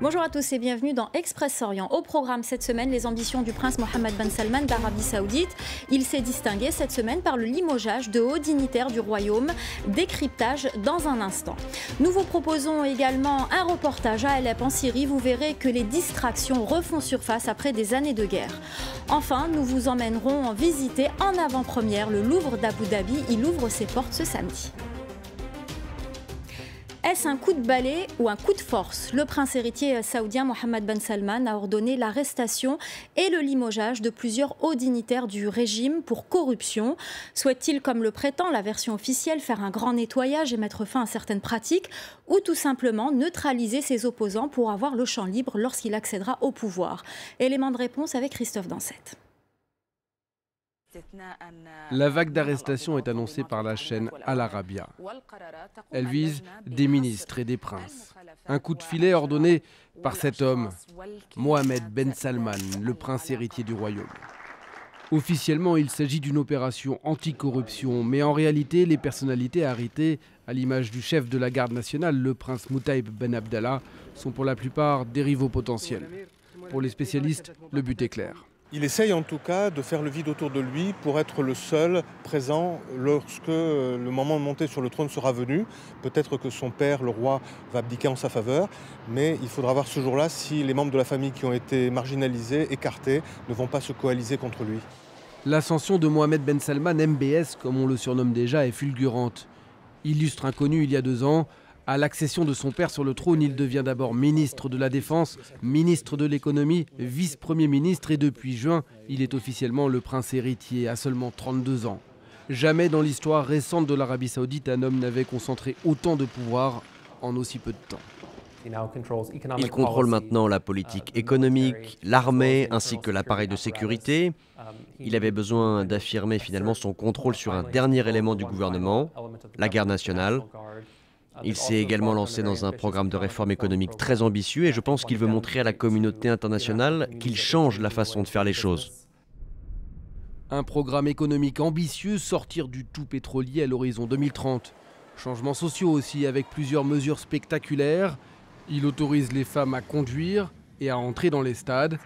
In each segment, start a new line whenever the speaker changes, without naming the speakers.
Bonjour à tous et bienvenue dans Express Orient. Au programme cette semaine, les ambitions du prince Mohammed Ben Salman d'Arabie Saoudite. Il s'est distingué cette semaine par le limogeage de hauts dignitaires du royaume. Décryptage dans un instant. Nous vous proposons également un reportage à Alep en Syrie. Vous verrez que les distractions refont surface après des années de guerre. Enfin, nous vous emmènerons visiter en avant-première le Louvre d'Abu Dhabi. Il ouvre ses portes ce samedi. Est-ce un coup de balai ou un coup de force? Le prince héritier saoudien Mohammed Ben Salman a ordonné l'arrestation et le limogeage de plusieurs hauts dignitaires du régime pour corruption. Souhaite-t-il, comme le prétend la version officielle, faire un grand nettoyage et mettre fin à certaines pratiques, ou tout simplement neutraliser ses opposants pour avoir le champ libre lorsqu'il accédera au pouvoir? Élément de réponse avec Christophe Dansette.
La vague d'arrestations est annoncée par la chaîne Al Arabiya. Elle vise des ministres et des princes. Un coup de filet ordonné par cet homme, Mohammed Ben Salman, le prince héritier du royaume. Officiellement, il s'agit d'une opération anticorruption, mais en réalité, les personnalités arrêtées, à l'image du chef de la garde nationale, le prince Moutaib Ben Abdallah, sont pour la plupart des rivaux potentiels. Pour les spécialistes, le but est clair.
Il essaye en tout cas de faire le vide autour de lui pour être le seul présent lorsque le moment de monter sur le trône sera venu. Peut-être que son père, le roi, va abdiquer en sa faveur, mais il faudra voir ce jour-là si les membres de la famille qui ont été marginalisés, écartés, ne vont pas se coaliser contre lui.
L'ascension de Mohammed Ben Salman, MBS, comme on le surnomme déjà, est fulgurante. Illustre inconnu il y a 2 ans, à l'accession de son père sur le trône, il devient d'abord ministre de la Défense, ministre de l'économie, vice-premier ministre et depuis juin, il est officiellement le prince héritier à seulement 32 ans. Jamais dans l'histoire récente de l'Arabie Saoudite, un homme n'avait concentré autant de pouvoir en aussi peu de temps.
Il contrôle maintenant la politique économique, l'armée ainsi que l'appareil de sécurité. Il avait besoin d'affirmer finalement son contrôle sur un dernier élément du gouvernement, la garde nationale. Il s'est également lancé dans un programme de réforme économique très ambitieux et je pense qu'il veut montrer à la communauté internationale qu'il change la façon de faire les choses.
Un programme économique ambitieux, sortir du tout pétrolier à l'horizon 2030. Changements sociaux aussi avec plusieurs mesures spectaculaires. Il autorise les femmes à conduire et à entrer dans les stades.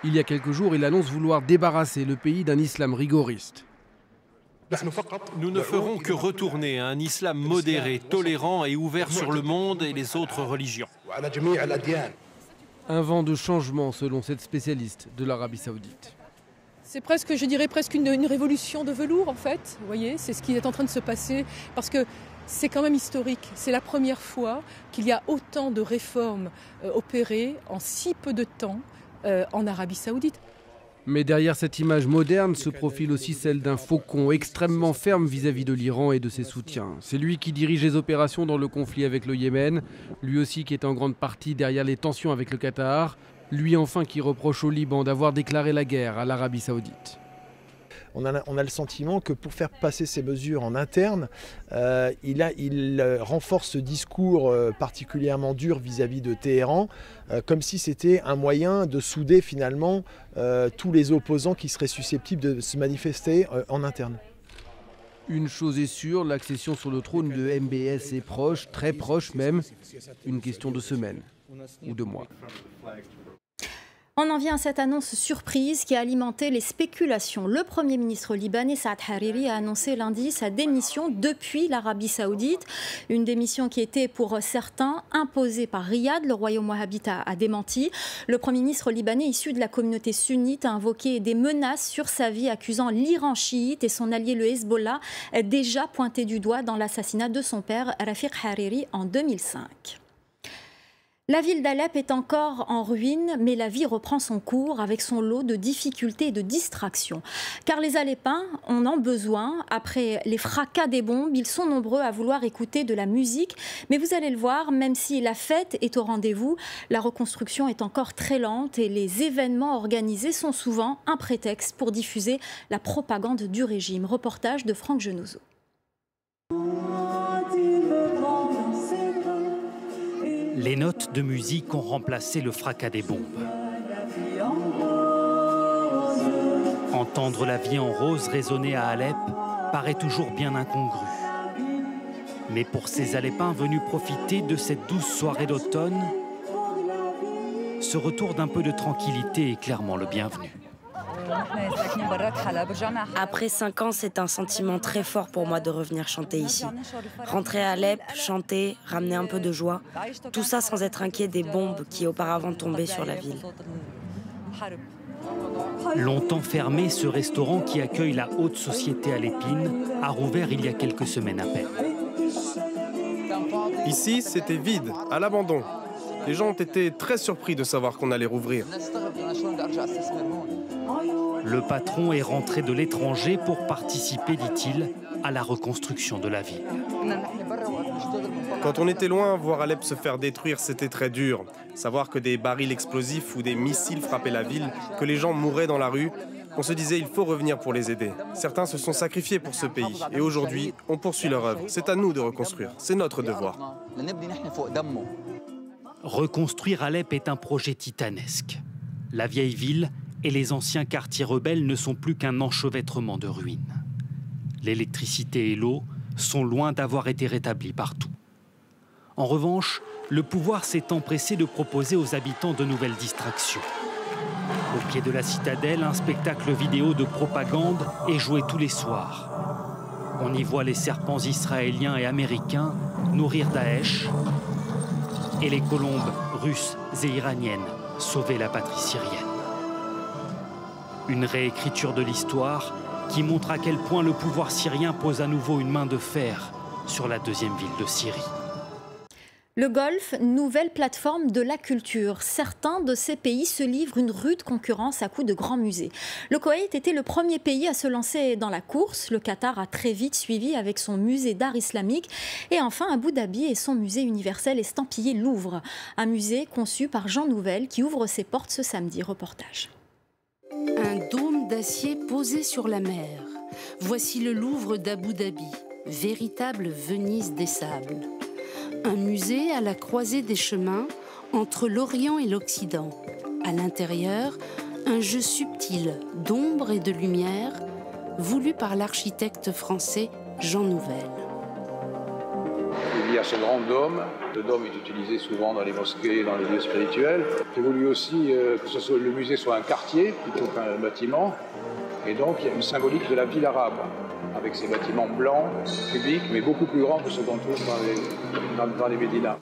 Il y a quelques jours, il annonce vouloir débarrasser le pays d'un islam rigoriste.
Nous ne ferons que retourner à un islam modéré, tolérant et ouvert sur le monde et les autres religions.
Un vent de changement selon cette spécialiste de l'Arabie Saoudite.
C'est presque, je dirais, presque une révolution de velours en fait. Vous voyez, c'est ce qui est en train de se passer parce que c'est quand même historique. C'est la première fois qu'il y a autant de réformes opérées en si peu de temps en Arabie Saoudite.
Mais derrière cette image moderne se profile aussi celle d'un faucon extrêmement ferme vis-à-vis de l'Iran et de ses soutiens. C'est lui qui dirige les opérations dans le conflit avec le Yémen, lui aussi qui est en grande partie derrière les tensions avec le Qatar, lui enfin qui reproche au Liban d'avoir déclaré la guerre à l'Arabie Saoudite.
On a le sentiment que pour faire passer ces mesures en interne, il renforce ce discours particulièrement dur vis-à-vis de Téhéran, comme si c'était un moyen de souder finalement tous les opposants qui seraient susceptibles de se manifester en interne.
Une chose est sûre, l'accession sur le trône de MBS est proche, très proche même, une question de semaines ou de mois.
On en vient à cette annonce surprise qui a alimenté les spéculations. Le Premier ministre libanais Saad Hariri a annoncé lundi sa démission depuis l'Arabie Saoudite. Une démission qui était pour certains imposée par Riyad. Le royaume wahhabite a démenti. Le Premier ministre libanais issu de la communauté sunnite a invoqué des menaces sur sa vie, accusant l'Iran chiite et son allié le Hezbollah, déjà pointé du doigt dans l'assassinat de son père Rafiq Hariri en 2005. La ville d'Alep est encore en ruine, mais la vie reprend son cours avec son lot de difficultés et de distractions. Car les Alepins en ont besoin. Après les fracas des bombes, ils sont nombreux à vouloir écouter de la musique. Mais vous allez le voir, même si la fête est au rendez-vous, la reconstruction est encore très lente et les événements organisés sont souvent un prétexte pour diffuser la propagande du régime. Reportage de Franck Genozo.
Les notes de musique ont remplacé le fracas des bombes. Entendre la vie en rose résonner à Alep paraît toujours bien incongru. Mais pour ces Alepins venus profiter de cette douce soirée d'automne, ce retour d'un peu de tranquillité est clairement le bienvenu.
Après 5 ans, c'est un sentiment très fort pour moi de revenir chanter ici. Rentrer à Alep, chanter, ramener un peu de joie, tout ça sans être inquiet des bombes qui auparavant tombaient sur la ville.
Longtemps fermé, ce restaurant qui accueille la haute société alepine a rouvert il y a quelques semaines à peine.
Ici, c'était vide, à l'abandon. Les gens ont été très surpris de savoir qu'on allait rouvrir.
Le patron est rentré de l'étranger pour participer, dit-il, à la reconstruction de la ville.
Quand on était loin, voir Alep se faire détruire, c'était très dur. Savoir que des barils explosifs ou des missiles frappaient la ville, que les gens mouraient dans la rue, on se disait il faut revenir pour les aider. Certains se sont sacrifiés pour ce pays et aujourd'hui, on poursuit leur œuvre. C'est à nous de reconstruire, c'est notre devoir.
Reconstruire Alep est un projet titanesque. La vieille ville et les anciens quartiers rebelles ne sont plus qu'un enchevêtrement de ruines. L'électricité et l'eau sont loin d'avoir été rétablis partout. En revanche, le pouvoir s'est empressé de proposer aux habitants de nouvelles distractions. Au pied de la citadelle, un spectacle vidéo de propagande est joué tous les soirs. On y voit les serpents israéliens et américains nourrir Daesh et les colombes russes et iraniennes sauver la patrie syrienne. Une réécriture de l'histoire qui montre à quel point le pouvoir syrien pose à nouveau une main de fer sur la deuxième ville de Syrie.
Le Golfe, nouvelle plateforme de la culture. Certains de ces pays se livrent une rude concurrence à coups de grands musées. Le Koweït était le premier pays à se lancer dans la course. Le Qatar a très vite suivi avec son musée d'art islamique. Et enfin, Abu Dhabi et son musée universel estampillé Louvre. Un musée conçu par Jean Nouvel qui ouvre ses portes ce samedi. Reportage.
Un dôme d'acier posé sur la mer. Voici le Louvre d'Abu Dhabi, véritable Venise des sables. Un musée à la croisée des chemins entre l'Orient et l'Occident. À l'intérieur, un jeu subtil d'ombre et de lumière voulu par l'architecte français Jean Nouvel.
Il y a ce grand dôme. Le dôme est utilisé souvent dans les mosquées, dans les lieux spirituels. J'ai voulu aussi que le musée soit un quartier plutôt qu'un bâtiment. Et donc il y a une symbolique de la ville arabe, avec ces bâtiments blancs, publics, mais beaucoup plus grands que ceux qu'on trouve dans les médinas.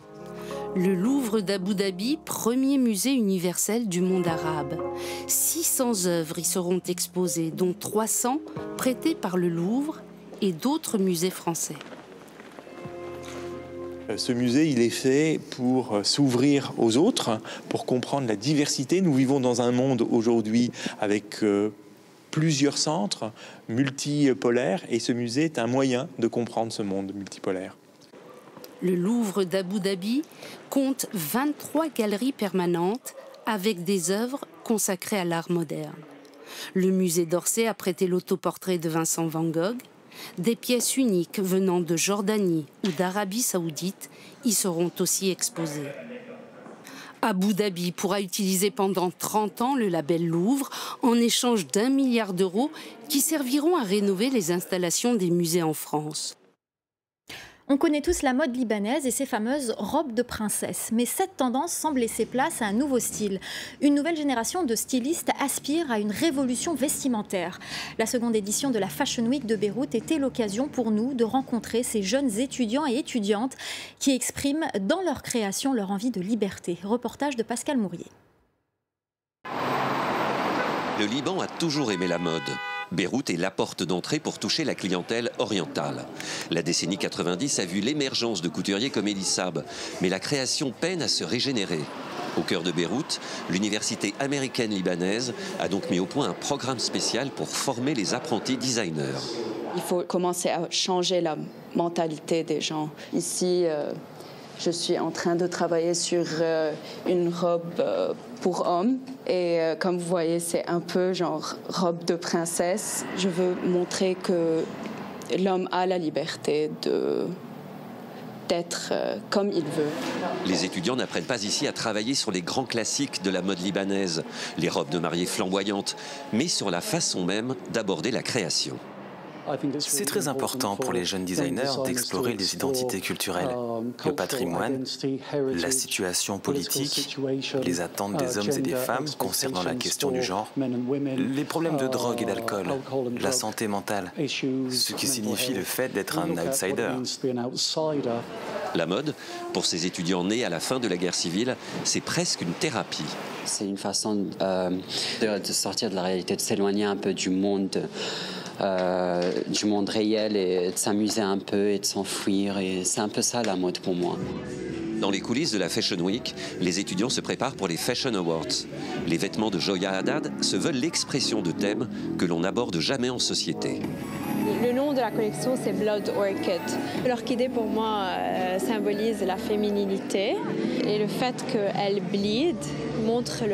Le Louvre d'Abu Dhabi, premier musée universel du monde arabe. 600 œuvres y seront exposées, dont 300 prêtées par le Louvre et d'autres musées français.
Ce musée, il est fait pour s'ouvrir aux autres, pour comprendre la diversité. Nous vivons dans un monde aujourd'hui avec plusieurs centres multipolaires et ce musée est un moyen de comprendre ce monde multipolaire.
Le Louvre d'Abu Dhabi compte 23 galeries permanentes avec des œuvres consacrées à l'art moderne. Le musée d'Orsay a prêté l'autoportrait de Vincent van Gogh. Des pièces uniques venant de Jordanie ou d'Arabie Saoudite y seront aussi exposées. Abu Dhabi pourra utiliser pendant 30 ans le label Louvre en échange d'1 milliard d'euros qui serviront à rénover les installations des musées en France.
On connaît tous la mode libanaise et ses fameuses robes de princesse. Mais cette tendance semble laisser place à un nouveau style. Une nouvelle génération de stylistes aspire à une révolution vestimentaire. La seconde édition de la Fashion Week de Beyrouth était l'occasion pour nous de rencontrer ces jeunes étudiants et étudiantes qui expriment dans leur création leur envie de liberté. Reportage de Pascal Mourier.
Le Liban a toujours aimé la mode. Beyrouth est la porte d'entrée pour toucher la clientèle orientale. La décennie 90 a vu l'émergence de couturiers comme Elie Saab, mais la création peine à se régénérer. Au cœur de Beyrouth, l'université américaine libanaise a donc mis au point un programme spécial pour former les apprentis designers.
Il faut commencer à changer la mentalité des gens. Ici, je suis en train de travailler sur une robe pour hommes. Et comme vous voyez, c'est un peu genre robe de princesse. Je veux montrer que l'homme a la liberté d'être comme il veut.
Les étudiants n'apprennent pas ici à travailler sur les grands classiques de la mode libanaise, les robes de mariée flamboyantes, mais sur la façon même d'aborder la création.
C'est très important pour les jeunes designers d'explorer les identités culturelles, le patrimoine, la situation politique, les attentes des hommes et des femmes concernant la question du genre, les problèmes de drogue et d'alcool, la santé mentale, ce qui signifie le fait d'être un outsider.
La mode, pour ces étudiants nés à la fin de la guerre civile, c'est presque une thérapie.
C'est une façon de sortir de la réalité, de s'éloigner un peu du monde réel et de s'amuser un peu et de s'enfuir. Et c'est un peu ça la mode pour moi.
Dans les coulisses de la Fashion Week, les étudiants se préparent pour les Fashion Awards. Les vêtements de Joya Haddad se veulent l'expression de thèmes que l'on n'aborde jamais en société.
Le nom de la collection, c'est Blood Orchid. L'orchidée, pour moi, symbolise la fémininité. Et le fait qu'elle bleed montre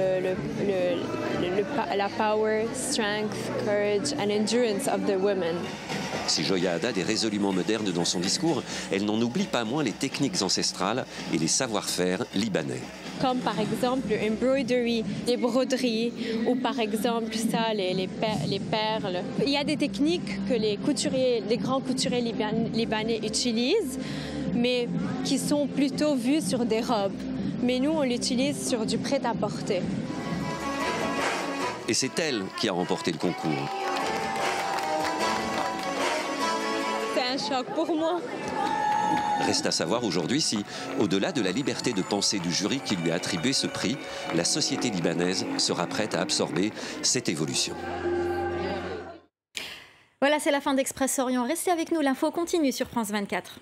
la power, strength, courage and endurance of the woman.
Si Joya Haddad est résolument moderne dans son discours, elle n'en oublie pas moins les techniques ancestrales et les savoir-faire libanais.
Comme par exemple l'embroidery, les broderies, ou par exemple ça, les perles. Il y a des techniques que les grands couturiers libanais utilisent, mais qui sont plutôt vues sur des robes. Mais nous, on l'utilise sur du prêt-à-porter.
Et c'est elle qui a remporté le concours.
C'est un choc pour moi.
Reste à savoir aujourd'hui si, au-delà de la liberté de pensée du jury qui lui a attribué ce prix, la société libanaise sera prête à absorber cette évolution.
Voilà, c'est la fin d'Express Orient. Restez avec nous, l'info continue sur France 24.